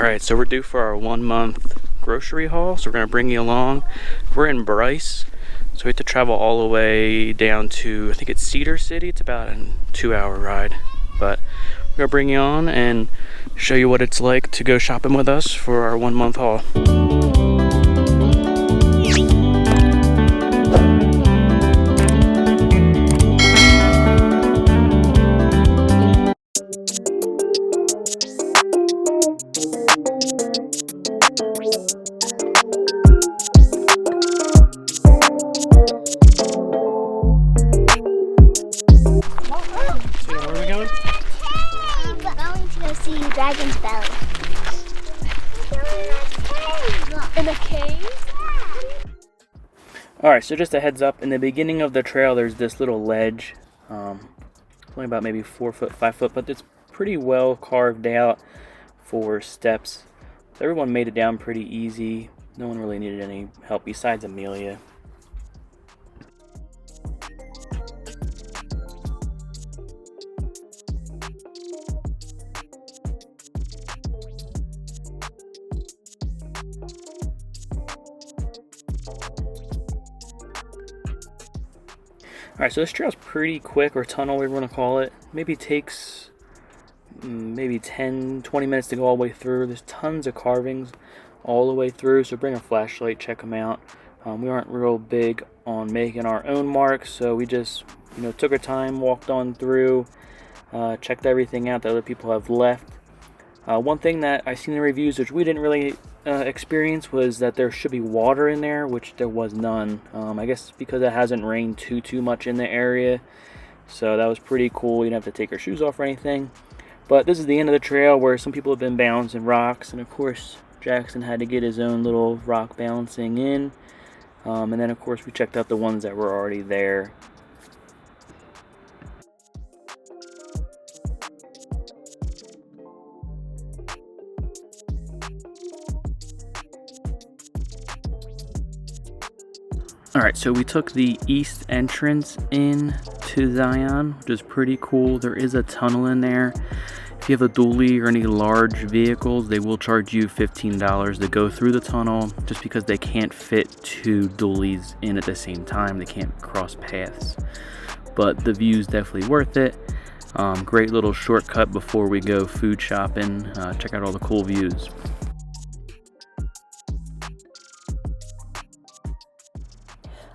Alright, so we're due for our 1 month grocery haul, so we're going to bring you along. We're in Bryce, so we have to travel all the way down to, I think it's Cedar City. It's about a 2-hour ride, but we're going to bring you on and show you what it's like to go shopping with us for our 1 month haul. Dragon's belly. In a cave? Alright, so just a heads up, in the beginning of the trail there's this little ledge. It's only about maybe 4 foot, 5 foot, but it's pretty well carved out for steps. So everyone made it down pretty easy. No one really needed any help besides Amelia. Alright, so this trail's pretty quick, or tunnel, whatever you want to call it. Maybe takes maybe 10-20 minutes to go all the way through. There's tons of carvings all the way through, so bring a flashlight, check them out. We aren't real big on making our own marks, so we just took our time, walked on through, checked everything out that other people have left. One thing that I seen in the reviews, which we didn't really experience, was that there should be water in there, which there was none. I guess because it hasn't rained too much in the area, so that was pretty cool. You didn't have to take your shoes off or anything. But this is the end of the trail where some people have been balancing rocks, and of course Jackson had to get his own little rock balancing in. And then of course we checked out the ones that were already there. Alright, so we took the east entrance in to Zion, which is pretty cool. There is a tunnel in there. If you have a dually or any large vehicles, they will charge you $15 to go through the tunnel, just because they can't fit 2 dualies in at the same time. They can't cross paths. But the view's definitely worth it. Great little shortcut before we go food shopping. Check out all the cool views.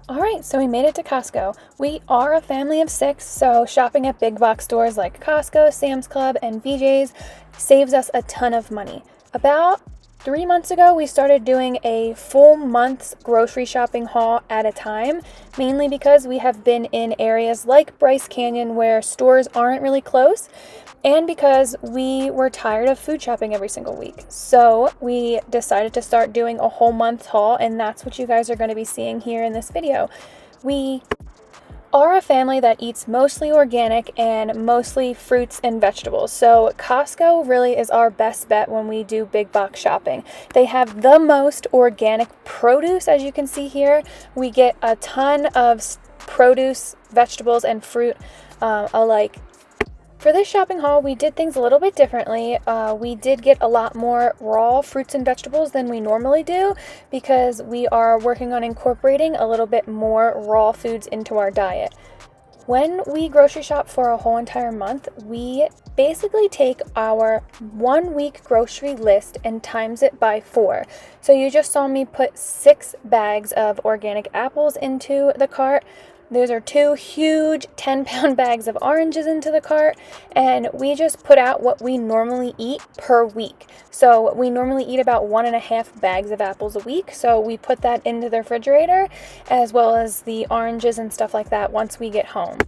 Alright, so we made it to Costco. We are a family of 6, so shopping at big box stores like Costco, Sam's Club, and BJ's saves us a ton of money. About 3 months ago, we started doing a full month's grocery shopping haul at a time, mainly because we have been in areas like Bryce Canyon where stores aren't really close, and because we were tired of food shopping every single week. So we decided to start doing a whole month haul, and that's what you guys are going to be seeing here in this video. We are a family that eats mostly organic and mostly fruits and vegetables. So Costco really is our best bet when we do big box shopping. They have the most organic produce, as you can see here. We get a ton of produce, vegetables, and fruit alike. For this shopping haul, we did things a little bit differently. We did get a lot more raw fruits and vegetables than we normally do, because we are working on incorporating a little bit more raw foods into our diet. When we grocery shop for a whole entire month, we basically take our 1 week grocery list and times it by 4. So you just saw me put 6 bags of organic apples into the cart. Those are 2 huge 10-pound bags of oranges into the cart, and we just put out what we normally eat per week. So we normally eat about 1.5 bags of apples a week, so we put that into the refrigerator, as well as the oranges and stuff like that once we get home.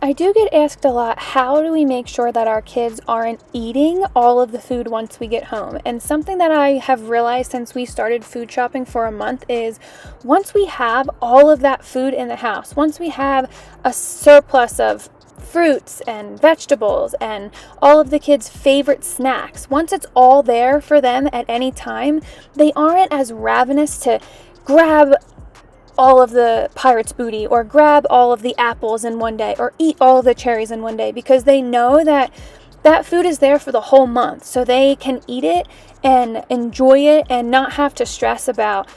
I do get asked a lot, how do we make sure that our kids aren't eating all of the food once we get home? And something that I have realized since we started food shopping for a month is, once we have all of that food in the house, once we have a surplus of fruits and vegetables and all of the kids' favorite snacks, once it's all there for them at any time, they aren't as ravenous to grab all of the pirate's booty or grab all of the apples in one day or eat all of the cherries in one day, because they know that that food is there for the whole month, so they can eat it and enjoy it and not have to stress about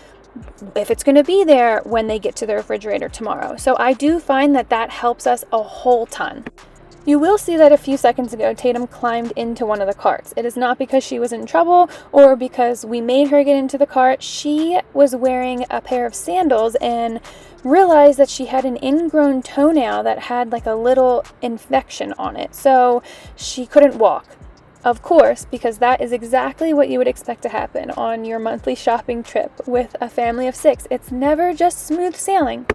if it's going to be there when they get to the refrigerator tomorrow. So I do find that that helps us a whole ton. You will see that a few seconds ago, Tatum climbed into one of the carts. It is not because she was in trouble or because we made her get into the cart. She was wearing a pair of sandals and realized that she had an ingrown toenail that had like a little infection on it. So she couldn't walk. Of course, because that is exactly what you would expect to happen on your monthly shopping trip with a family of 6. It's never just smooth sailing.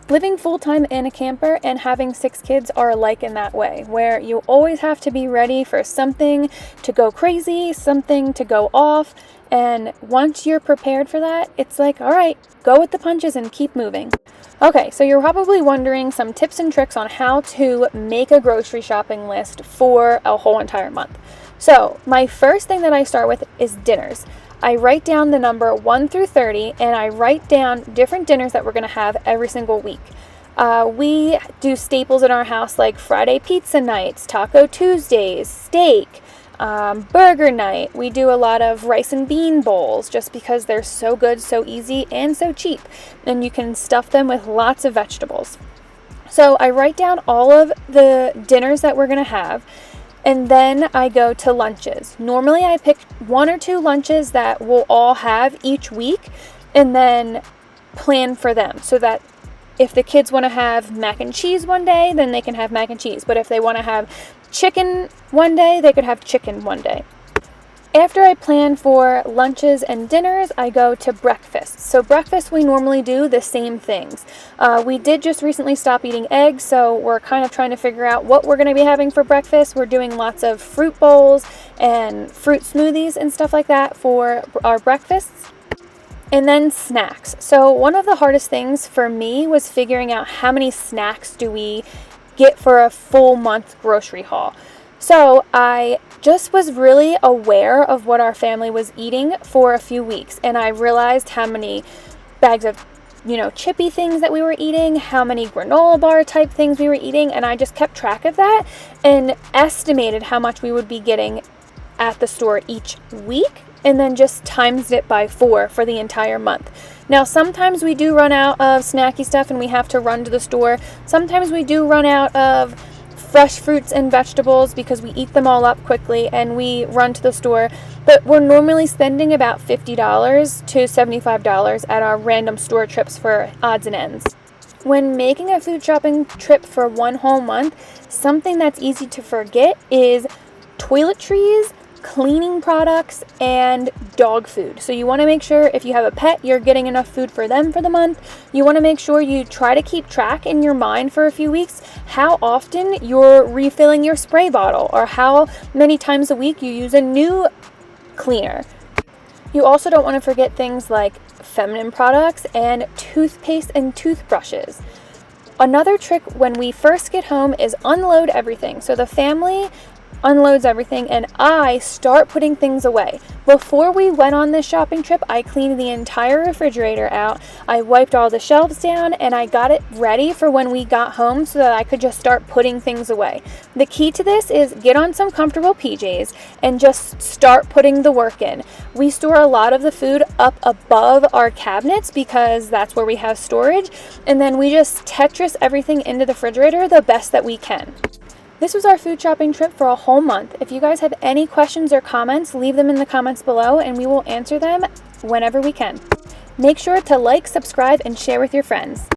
Living full-time in a camper and having 6 kids are alike in that way, where you always have to be ready for something to go crazy, something to go off, and once you're prepared for that, it's like, all right, go with the punches and keep moving. Okay, so you're probably wondering some tips and tricks on how to make a grocery shopping list for a whole entire month. So my first thing that I start with is dinners. I write down the number 1 through 30 and I write down different dinners that we're going to have every single week. We do staples in our house like Friday pizza nights, Taco Tuesdays, steak, burger night. We do a lot of rice and bean bowls just because they're so good, so easy, and so cheap. And you can stuff them with lots of vegetables. So I write down all of the dinners that we're going to have. And then I go to lunches. Normally I pick 1 or 2 lunches that we'll all have each week and then plan for them so that if the kids want to have mac and cheese one day, then they can have mac and cheese. But if they want to have chicken one day, they could have chicken one day. After I plan for lunches and dinners, I go to breakfast. So breakfast, we normally do the same things. We did just recently stop eating eggs, so we're kind of trying to figure out what we're going to be having for breakfast. We're doing lots of fruit bowls and fruit smoothies and stuff like that for our breakfasts. And then snacks. So one of the hardest things for me was figuring out how many snacks do we get for a full month grocery haul. So I just was really aware of what our family was eating for a few weeks, and I realized how many bags of, chippy things that we were eating, how many granola bar type things we were eating, and I just kept track of that and estimated how much we would be getting at the store each week, and then just times it by 4 for the entire month. Now, sometimes we do run out of snacky stuff and we have to run to the store. Sometimes we do run out of fresh fruits and vegetables because we eat them all up quickly and we run to the store, but we're normally spending about $50 to $75 at our random store trips for odds and ends. When making a food shopping trip for one whole month, something that's easy to forget is toiletries, cleaning products, and dog food. So you want to make sure if you have a pet, you're getting enough food for them for the month. You want to make sure you try to keep track in your mind for a few weeks how often you're refilling your spray bottle or how many times a week you use a new cleaner. You also don't want to forget things like feminine products and toothpaste and toothbrushes. Another trick when we first get home is unload everything. So the family unloads everything and I start putting things away. Before we went on this shopping trip, I cleaned the entire refrigerator out. I wiped all the shelves down and I got it ready for when we got home so that I could just start putting things away. The key to this is get on some comfortable PJs and just start putting the work in. We store a lot of the food up above our cabinets because that's where we have storage, and then we just Tetris everything into the refrigerator the best that we can. This was our food shopping trip for a whole month. If you guys have any questions or comments, leave them in the comments below and we will answer them whenever we can. Make sure to like, subscribe, and share with your friends.